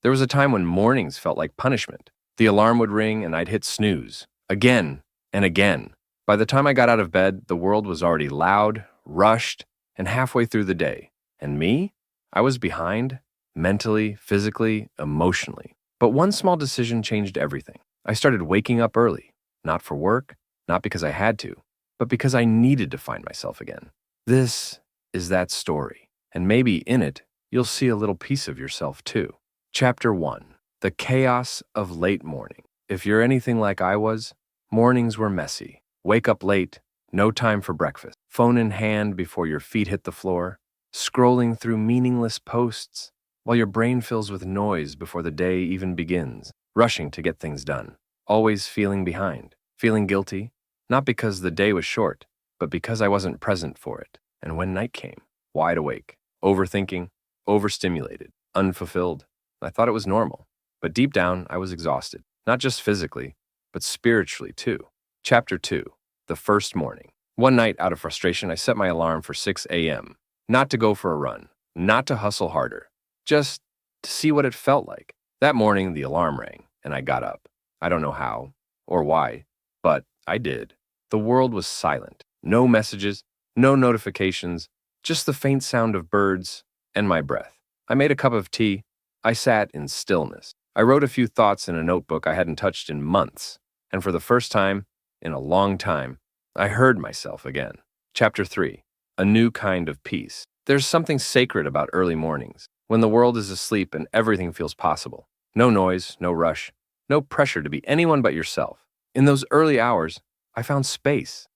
There was a time when mornings felt like punishment. The alarm would ring and I'd hit snooze, again and again. By the time I got out of bed, the world was already loud, rushed, and halfway through the day. And me? I was behind, mentally, physically, emotionally. But one small decision changed everything. I started waking up early, not for work, not because I had to, but because I needed to find myself again. This is that story, and maybe in it, you'll see a little piece of yourself too. Chapter 1. The Chaos of Late Morning. If you're anything like I was, mornings were messy. Wake up late, no time for breakfast, phone in hand before your feet hit the floor, scrolling through meaningless posts while your brain fills with noise before the day even begins, rushing to get things done, always feeling behind, feeling guilty, not because the day was short, but because I wasn't present for it. And when night came, wide awake, overthinking, overstimulated, unfulfilled, I thought it was normal. But deep down, I was exhausted, not just physically, but spiritually too. Chapter 2. The First Morning. One night, out of frustration, I set my alarm for 6 a.m. Not to go for a run, not to hustle harder, just to see what it felt like. That morning, the alarm rang, and I got up. I don't know how or why, but I did. The world was silent. No messages, no notifications, just the faint sound of birds and my breath. I made a cup of tea. I sat in stillness. I wrote a few thoughts in a notebook I hadn't touched in months, and for the first time, in a long time, I heard myself again. Chapter 3. A New Kind of Peace. There's something sacred about early mornings, when the world is asleep and everything feels possible. No noise, no rush, no pressure to be anyone but yourself. In those early hours, I found space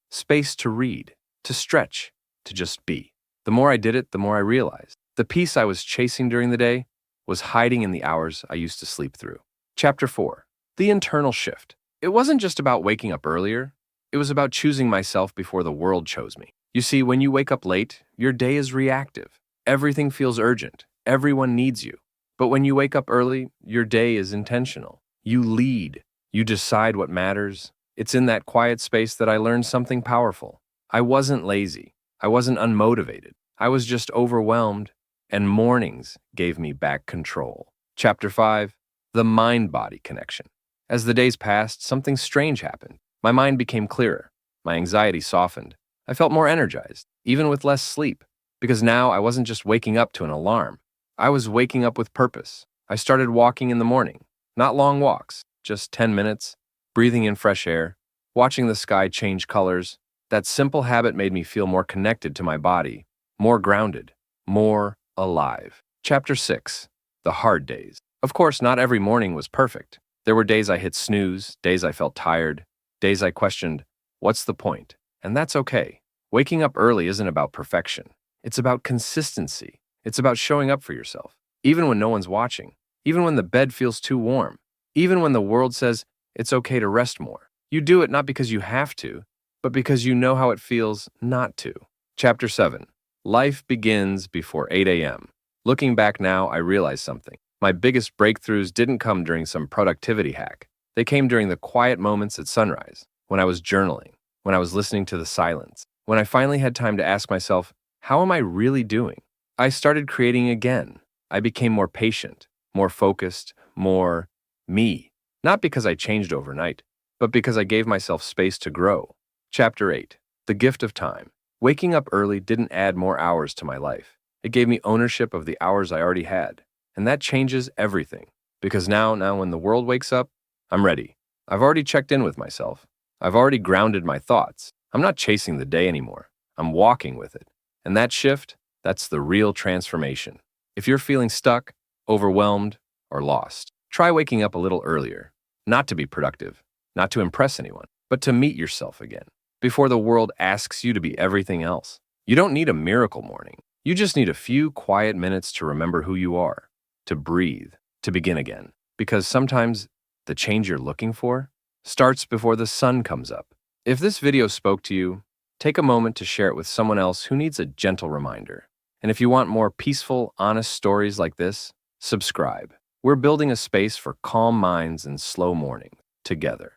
to read, to stretch, to just be. The more I did it, the more I realized. The peace I was chasing during the day was hiding in the hours I used to sleep through. Chapter 4. The Internal Shift. It wasn't just about waking up earlier. It was about choosing myself before the world chose me. You see, when you wake up late, your day is reactive. Everything feels urgent. Everyone needs you. But when you wake up early, your day is intentional. You lead. You decide what matters. It's in that quiet space that I learned something powerful. I wasn't lazy. I wasn't unmotivated. I was just overwhelmed, and mornings gave me back control. Chapter 5. The Mind-Body Connection. As the days passed, something strange happened. My mind became clearer. My anxiety softened. I felt more energized, even with less sleep, because now I wasn't just waking up to an alarm. I was waking up with purpose. I started walking in the morning. Not long walks, just 10 minutes, breathing in fresh air, watching the sky change colors. That simple habit made me feel more connected to my body, more grounded, more alive. Chapter 6. The Hard Days. Of course, not every morning was perfect. There were days I hit snooze, days I felt tired, days I questioned, what's the point? And that's okay. Waking up early isn't about perfection. It's about consistency. It's about showing up for yourself, even when no one's watching, even when the bed feels too warm, even when the world says it's okay to rest more. You do it not because you have to, but because you know how it feels not to. Chapter 7. Life begins before 8 a.m. Looking back now, I realize something. My biggest breakthroughs didn't come during some productivity hack. They came during the quiet moments at sunrise, when I was journaling, when I was listening to the silence, when I finally had time to ask myself, how am I really doing? I started creating again. I became more patient, more focused, more me. Not because I changed overnight, but because I gave myself space to grow. Chapter 8. The Gift of Time. Waking up early didn't add more hours to my life. It gave me ownership of the hours I already had. And that changes everything. Because now when the world wakes up, I'm ready. I've already checked in with myself. I've already grounded my thoughts. I'm not chasing the day anymore. I'm walking with it. And that shift, that's the real transformation. If you're feeling stuck, overwhelmed, or lost, try waking up a little earlier. Not to be productive, not to impress anyone, but to meet yourself again, before the world asks you to be everything else. You don't need a miracle morning. You just need a few quiet minutes to remember who you are, to breathe, to begin again. Because sometimes the change you're looking for starts before the sun comes up. If this video spoke to you, take a moment to share it with someone else who needs a gentle reminder. And if you want more peaceful, honest stories like this, subscribe. We're building a space for calm minds and slow morning together.